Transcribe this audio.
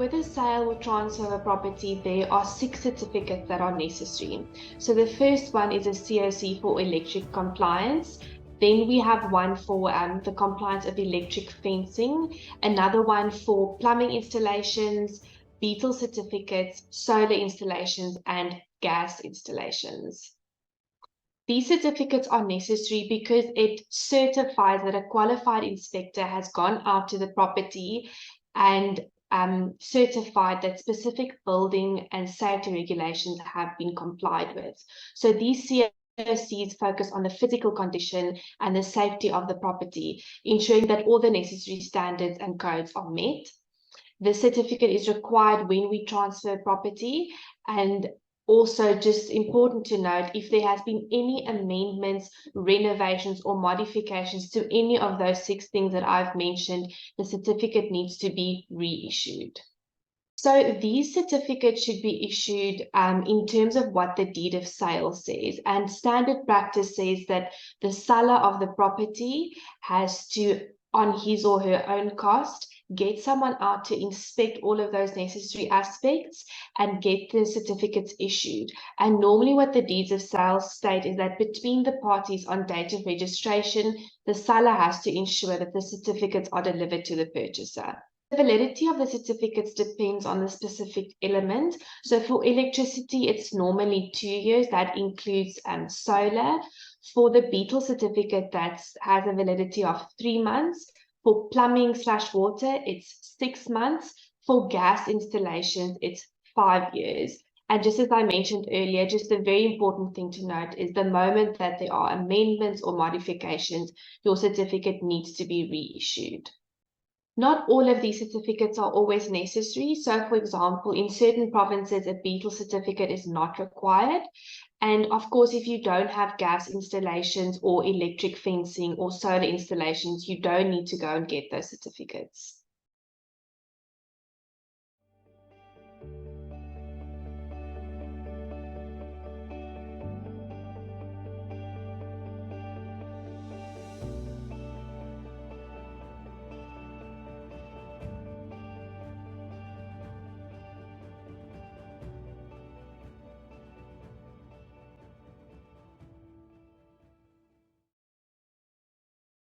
With a sale or transfer of a property, there are 6 certificates that are necessary. So the first one is a COC for electric compliance. Then we have one for the compliance of electric fencing, another one for plumbing installations, beetle certificates, solar installations, and gas installations. These certificates are necessary because it certifies that a qualified inspector has gone out to the property and certified that specific building and safety regulations have been complied with. So these COCs focus on the physical condition and the safety of the property, ensuring that all the necessary standards and codes are met. The certificate is required when we transfer property, and also just important to note, if there has been any amendments, renovations, or modifications to any of those 6 things that I've mentioned, the certificate needs to be reissued. So these certificates should be issued in terms of what the deed of sale says, and standard practice says that the seller of the property has to, on his or her own cost, get someone out to inspect all of those necessary aspects and get the certificates issued. And normally what the deeds of sale state is that between the parties on date of registration, the seller has to ensure that the certificates are delivered to the purchaser. The validity of the certificates depends on the specific element. So for electricity, it's normally 2 years. That includes solar. For the beetle certificate, that has a validity of 3 months. For plumbing/water, it's 6 months. For gas installations, it's 5 years. And just as I mentioned earlier, just a very important thing to note is the moment that there are amendments or modifications, your certificate needs to be reissued. Not all of these certificates are always necessary. So, for example, in certain provinces, a beetle certificate is not required. And of course, if you don't have gas installations or electric fencing or solar installations, you don't need to go and get those certificates.